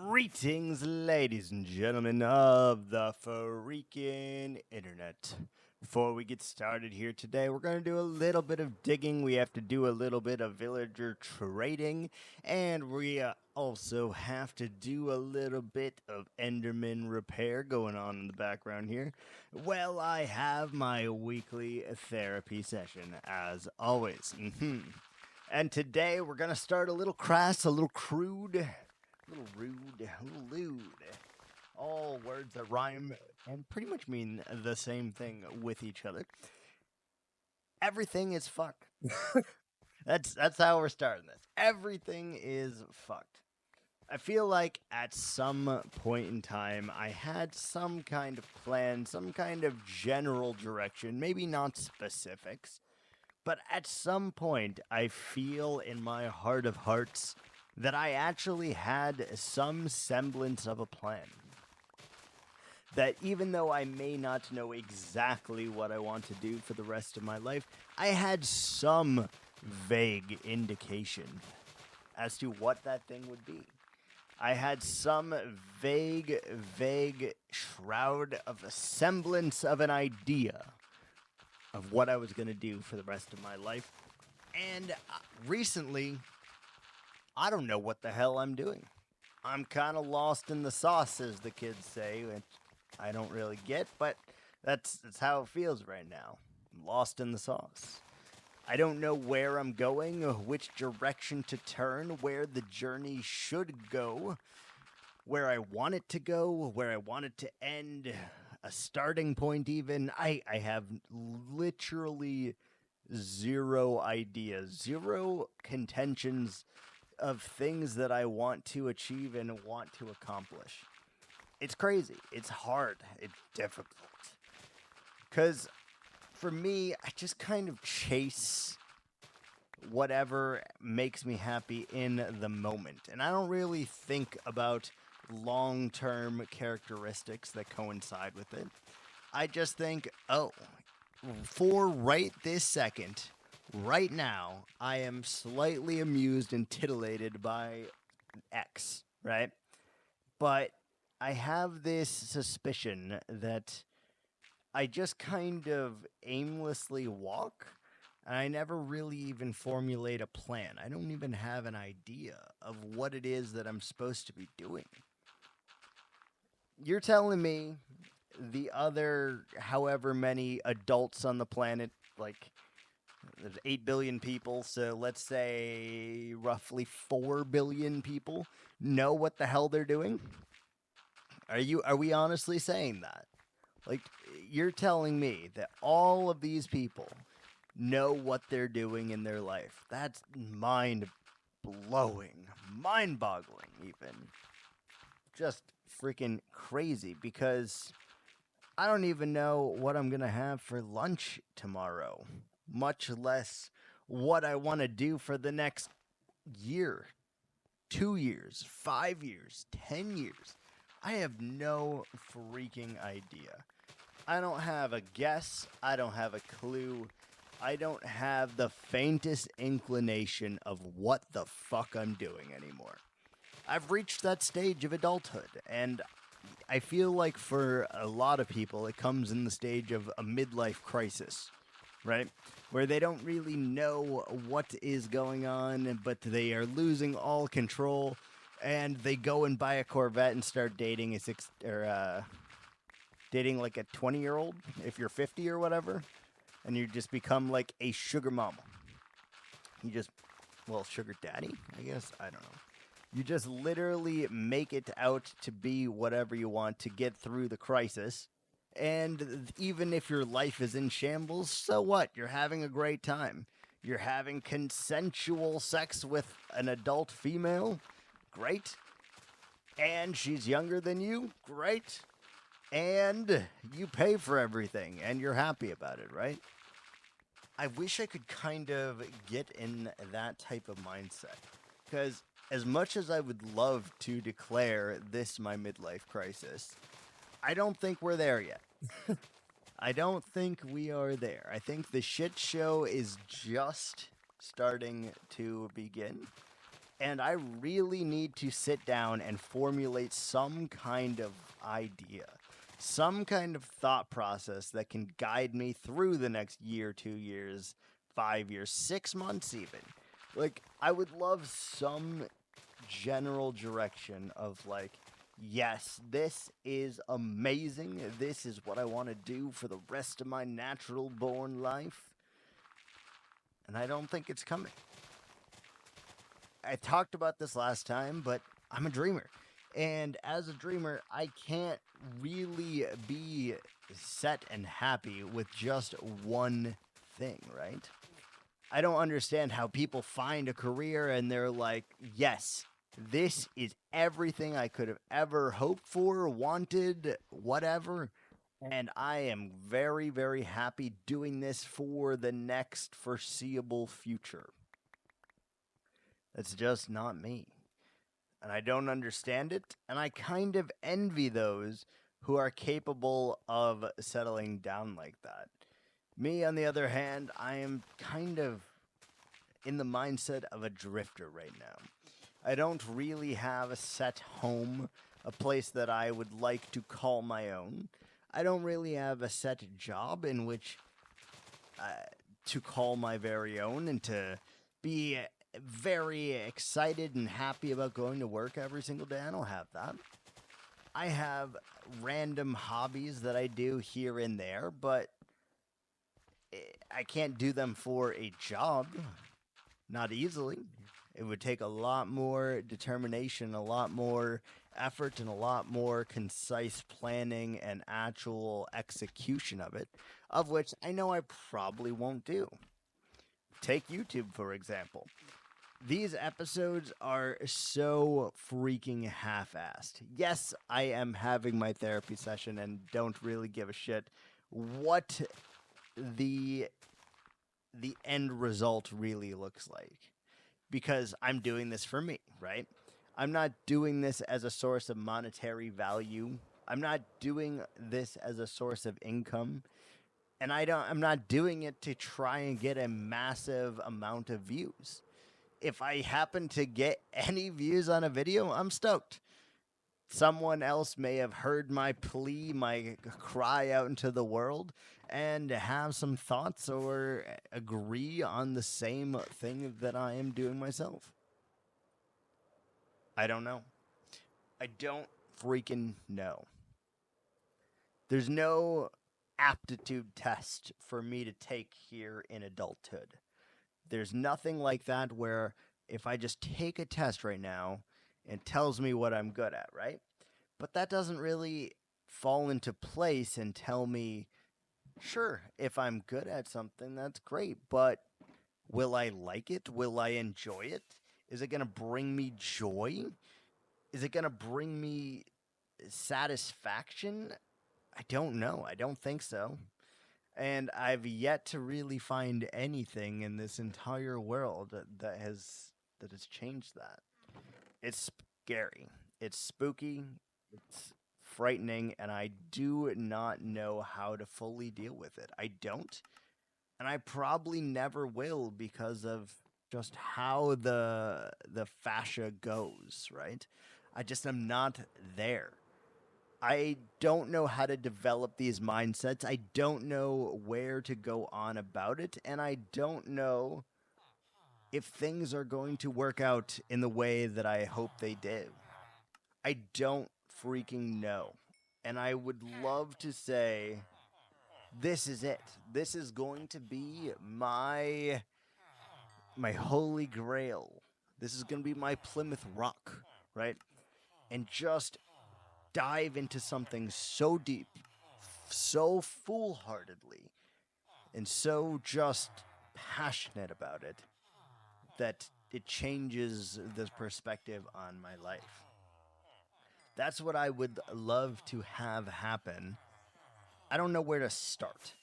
Greetings, ladies and gentlemen of the freaking internet. Before we get started here today, we're going to do a little bit of digging. We have to do a little bit of villager trading, and we also have to do a little bit of Enderman repair going on in the background here. Well, I have my weekly therapy session, as always. And today we're going to start a little crass, a little crude, a little rude, a little lewd. All words that rhyme and pretty much mean the same thing with each other. Everything is fucked. That's how we're starting this. Everything is fucked. I feel like at some point in time I had some kind of plan, some kind of general direction, maybe not specifics. But at some point, I feel in my heart of hearts that I actually had some semblance of a plan. That even though I may not know exactly what I want to do for the rest of my life, I had some vague indication as to what that thing would be. I had some vague shroud of a semblance of an idea of what I was going to do for the rest of my life. And recently, I don't know what the hell I'm doing. I'm kind of lost in the sauce, as the kids say, which I don't really get, but that's how it feels right now. I'm lost in the sauce. I don't know where I'm going, or which direction to turn, where the journey should go, where I want it to go, where I want it to end, a starting point even. I have literally zero ideas, zero contentions of things that I want to achieve and want to accomplish. It's crazy. It's hard. It's difficult. Because for me, I just kind of chase whatever makes me happy in the moment. And I don't really think about long-term characteristics that coincide with it. I just think, oh, for right this second, right now, I am slightly amused and titillated by X, right? But I have this suspicion that I just kind of aimlessly walk, and I never really even formulate a plan. I don't even have an idea of what it is that I'm supposed to be doing. You're telling me the other however many adults on the planet, like there's 8 billion people, so let's say roughly 4 billion people know what the hell they're doing? Are we honestly saying that? Like, you're telling me that all of these people know what they're doing in their life. That's mind blowing, mind boggling even. Just freaking crazy, because I don't even know what I'm going to have for lunch tomorrow, much less what I want to do for the next year, 2 years, 5 years, 10 years. I have no freaking idea. I don't have a guess. I don't have a clue. I don't have the faintest inclination of what the fuck I'm doing anymore. I've reached that stage of adulthood, and I feel like for a lot of people, it comes in the stage of a midlife crisis, right? Where they don't really know what is going on, but they are losing all control, and they go and buy a Corvette and start dating dating like a 20-year-old if you're 50 or whatever, and you just become like a sugar mama. Sugar daddy, I guess. I don't know. You just literally make it out to be whatever you want to get through the crisis. And even if your life is in shambles, so what? You're having a great time. You're having consensual sex with an adult female. Great. And she's younger than you. Great. And you pay for everything, and you're happy about it, right? I wish I could kind of get in that type of mindset. Because as much as I would love to declare this my midlife crisis, I don't think we're there yet. I don't think we are there. I think the shit show is just starting to begin. And I really need to sit down and formulate some kind of idea, some kind of thought process that can guide me through the next year, 2 years, 5 years, 6 months, even. Like, I would love some general direction of, like, yes, this is amazing. This is what I want to do for the rest of my natural born life. And I don't think it's coming. I talked about this last time, but I'm a dreamer. And as a dreamer, I can't really be set and happy with just one thing, right? I don't understand how people find a career and they're like, yes, this is everything I could have ever hoped for, wanted, whatever. And I am very, very happy doing this for the next foreseeable future. That's just not me. And I don't understand it. And I kind of envy those who are capable of settling down like that. Me, on the other hand, I am kind of in the mindset of a drifter right now. I don't really have a set home, a place that I would like to call my own. I don't really have a set job in which to call my very own and to be very excited and happy about going to work every single day. I don't have that. I have random hobbies that I do here and there, but I can't do them for a job. Not easily. It would take a lot more determination, a lot more effort, and a lot more concise planning and actual execution of it, of which I know I probably won't do. Take YouTube, for example. These episodes are so freaking half-assed. Yes, I am having my therapy session and don't really give a shit what the end result really looks like, because I'm doing this for me, right? I'm not doing this as a source of monetary value. I'm not doing this as a source of income. And I'm not doing it to try and get a massive amount of views. If I happen to get any views on a video, I'm stoked. Someone else may have heard my plea, my cry out into the world, and have some thoughts or agree on the same thing that I am doing myself. I don't know. I don't freaking know. There's no aptitude test for me to take here in adulthood. There's nothing like that where if I just take a test right now, it tells me what I'm good at, right? But that doesn't really fall into place and tell me, sure, if I'm good at something, that's great, but will I like it? Will I enjoy it? Is it going to bring me joy? Is it going to bring me satisfaction? I don't know. I don't think so. And I've yet to really find anything in this entire world that has changed that. It's scary. It's spooky. It's frightening, and I do not know how to fully deal with it. I don't, and I probably never will because of just how the fascia goes, right? I just am not there. I don't know how to develop these mindsets. I don't know where to go on about it, and I don't know if things are going to work out in the way that I hope they did. I don't freaking know. And I would love to say, this is it. This is going to be my holy grail. This is going to be my Plymouth Rock, right? And just dive into something so deep, so foolhardily, and so just passionate about it that it changes the perspective on my life. That's what I would love to have happen. I don't know where to start.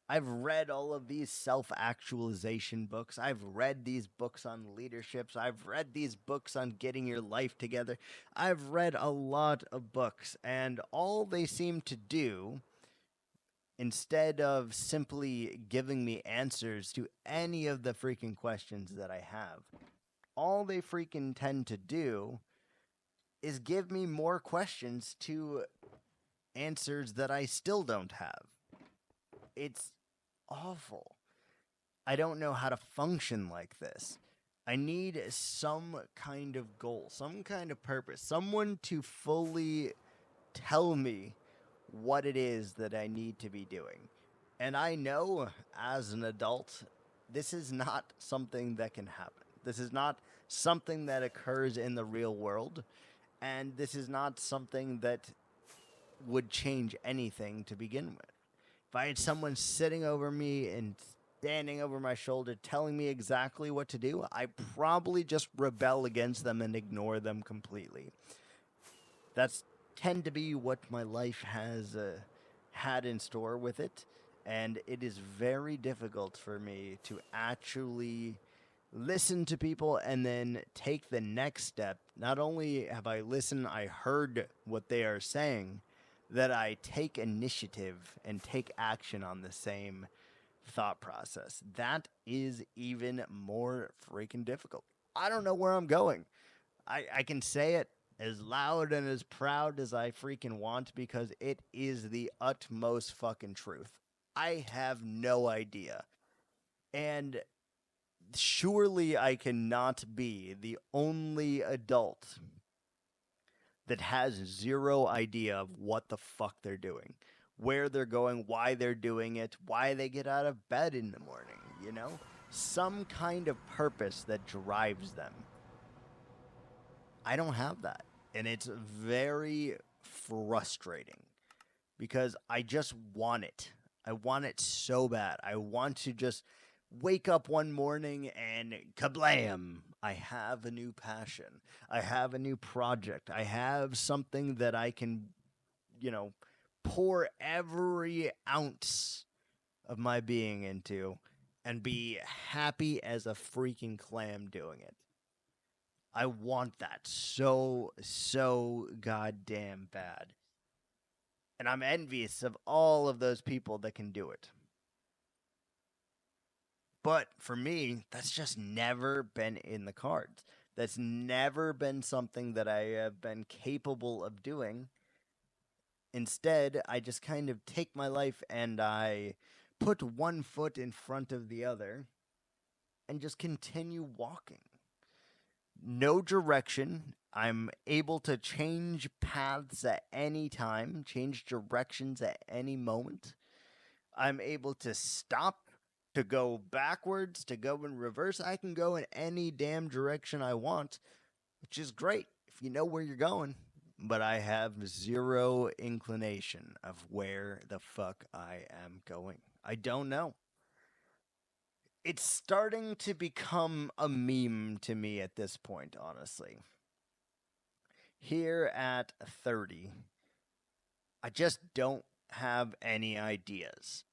I've read all of these self actualization books. I've read these books on leaderships. I've read these books on getting your life together. I've read a lot of books, and all they seem to do, instead of simply giving me answers to any of the freaking questions that I have, all they freaking tend to do is give me more questions to answers that I still don't have. It's awful. I don't know how to function like this. I need some kind of goal, some kind of purpose, someone to fully tell me what it is that I need to be doing. And I know as an adult, this is not something that can happen. This is not something that occurs in the real world. And this is not something that would change anything to begin with. If I had someone sitting over me and standing over my shoulder telling me exactly what to do, I probably just rebel against them and ignore them completely. That's tend to be what my life has had in store with it, and it is very difficult for me to actually listen to people and then take the next step. Not only have I listened, I heard what they are saying, that I take initiative and take action on the same thought process. That is even more freaking difficult. I don't know where I'm going. I can say it as loud and as proud as I freaking want because it is the utmost fucking truth. I have no idea. And surely I cannot be the only adult that has zero idea of what the fuck they're doing, where they're going, why they're doing it, why they get out of bed in the morning, you know? Some kind of purpose that drives them. I don't have that. And it's very frustrating because I just want it. I want it so bad. I want to just wake up one morning and kablam, I have a new passion. I have a new project. I have something that I can, you know, pour every ounce of my being into and be happy as a freaking clam doing it. I want that so goddamn bad. And I'm envious of all of those people that can do it. But for me, that's just never been in the cards. That's never been something that I have been capable of doing. Instead, I just kind of take my life and I put one foot in front of the other and just continue walking. No direction. I'm able to change paths at any time, change directions at any moment. I'm able to stop, to go backwards, to go in reverse. I can go in any damn direction I want, which is great if you know where you're going. But I have zero inclination of where the fuck I am going. I don't know. It's starting to become a meme to me at this point, honestly. Here at 30, I just don't have any ideas.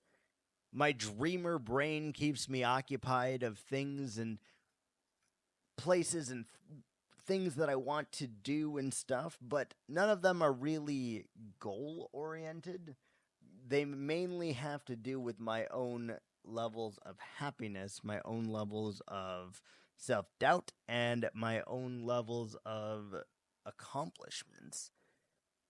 My dreamer brain keeps me occupied of things and places and things that I want to do and stuff, but none of them are really goal oriented. They mainly have to do with my own levels of happiness, my own levels of self doubt, and my own levels of accomplishments.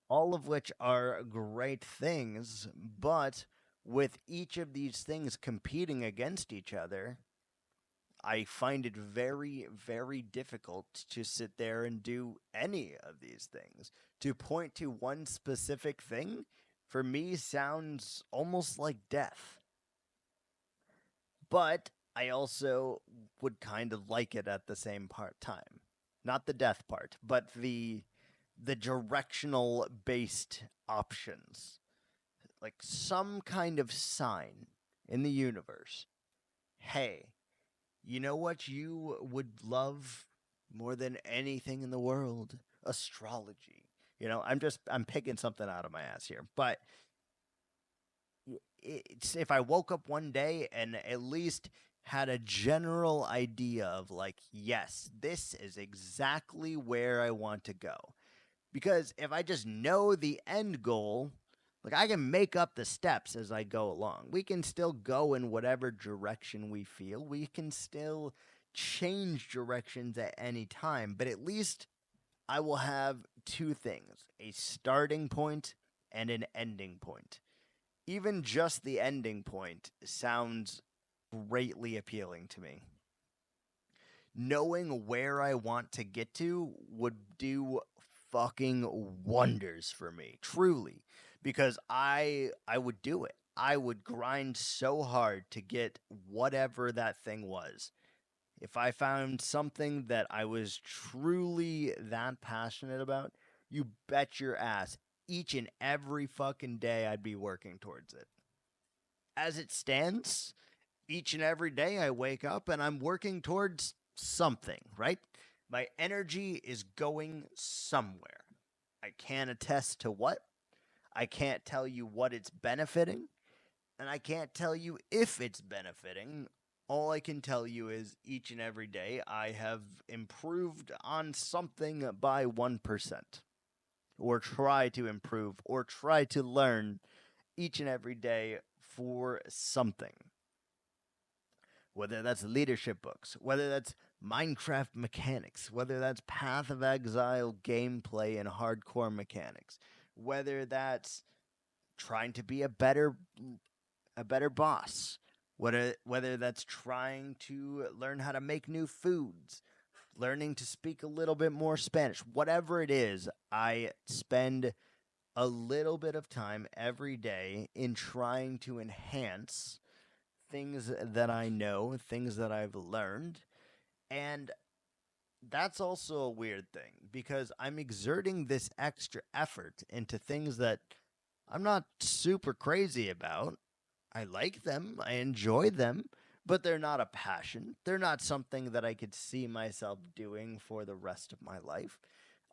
All of which are great things, but with each of these things competing against each other, I find it very difficult to sit there and do any of these things. To point to one specific thing, for me, sounds almost like death. But I also would kind of like it at the same time. Not the death part, but the directional based options. Like some kind of sign in the universe. Hey, you know what you would love more than anything in the world? Astrology. You know, I'm picking something out of my ass here, but it's if I woke up one day and at least had a general idea of like, yes, this is exactly where I want to go. Because if I just know the end goal, like I can make up the steps as I go along. We can still go in whatever direction we feel. We can still change directions at any time, but at least I will have two things: a starting point and an ending point. Even just the ending point sounds greatly appealing to me. Knowing where I want to get to would do fucking wonders for me, truly, because I would do it. I would grind so hard to get whatever that thing was. If I found something that I was truly that passionate about, you bet your ass each and every fucking day I'd be working towards it. As it stands, each and every day I wake up and I'm working towards something, right? My energy is going somewhere. I can't attest to what. I can't tell you what it's benefiting, and I can't tell you if it's benefiting. All I can tell you is each and every day I have improved on something by 1%, or try to improve, or try to learn each and every day for something. Whether that's leadership books, whether that's Minecraft mechanics, whether that's Path of Exile gameplay and hardcore mechanics, whether that's trying to be a better boss, whether that's trying to learn how to make new foods, learning to speak a little bit more Spanish, whatever it is, I spend a little bit of time every day in trying to enhance things that I know, things that I've learned. And that's also a weird thing because I'm exerting this extra effort into things that I'm not super crazy about. I like them, I enjoy them, but they're not a passion. They're not something that I could see myself doing for the rest of my life,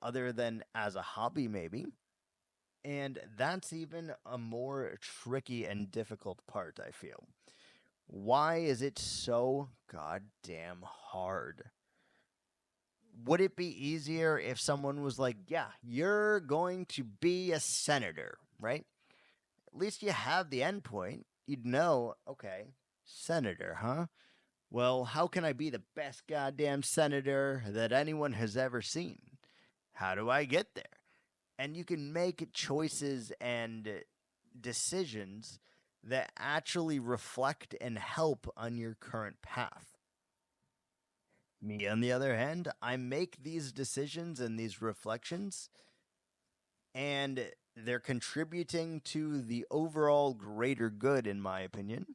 other than as a hobby, maybe. And that's even a more tricky and difficult part, I feel. Why is it so goddamn hard? Would it be easier if someone was like, yeah, you're going to be a senator, right? At least you have the end point. You'd know, okay, senator, huh? Well, how can I be the best goddamn senator that anyone has ever seen? How do I get there? And you can make choices and decisions that actually reflect and help on your current path. Me, on the other hand, I make these decisions and these reflections, and they're contributing to the overall greater good, in my opinion.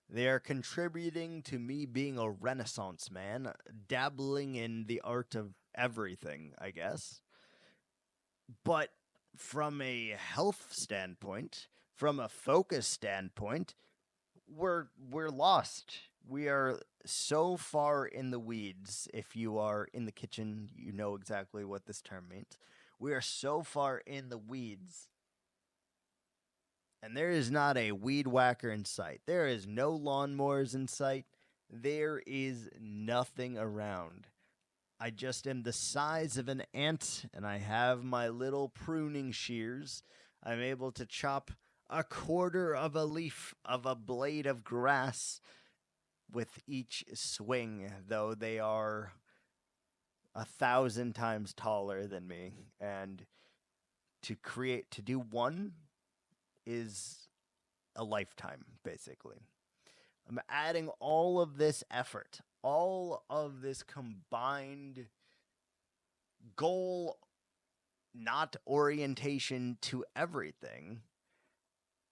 They are contributing to me being a renaissance man, dabbling in the art of everything, I guess. But from a health standpoint, from a focus standpoint, we're lost. We are so far in the weeds. If you are in the kitchen, you know exactly what this term means. We are so far in the weeds, and there is not a weed whacker in sight. There is no lawnmowers in sight. There is nothing around. I just am the size of an ant, and I have my little pruning shears. I'm able to chop a quarter of a leaf of a blade of grass with each swing, though they are 1,000 times taller than me. And to do one is a lifetime, basically. I'm adding all of this effort, all of this combined goal, not orientation to everything.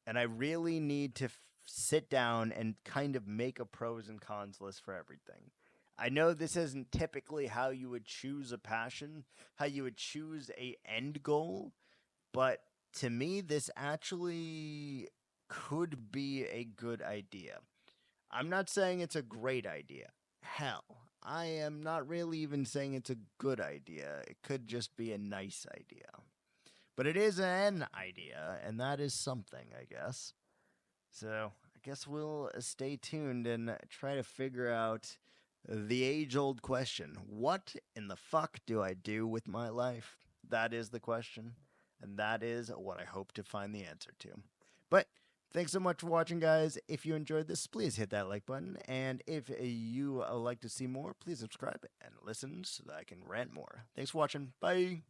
And I really need to sit down and kind of make a pros and cons list for everything. I know this isn't typically how you would choose a passion, how you would choose a end goal, but to me this actually could be a good idea. I'm not saying it's a great idea. Hell, I am not really even saying it's a good idea. It could just be a nice idea. But it is an idea, and that is something, I guess. So I guess we'll stay tuned and try to figure out the age old question: what in the fuck do I do with my life? That is the question. And that is what I hope to find the answer to. But Thanks so much for watching, guys. If you enjoyed this, please hit that like button. And if you like to see more, please subscribe and listen so that I can rant more. Thanks for watching. Bye.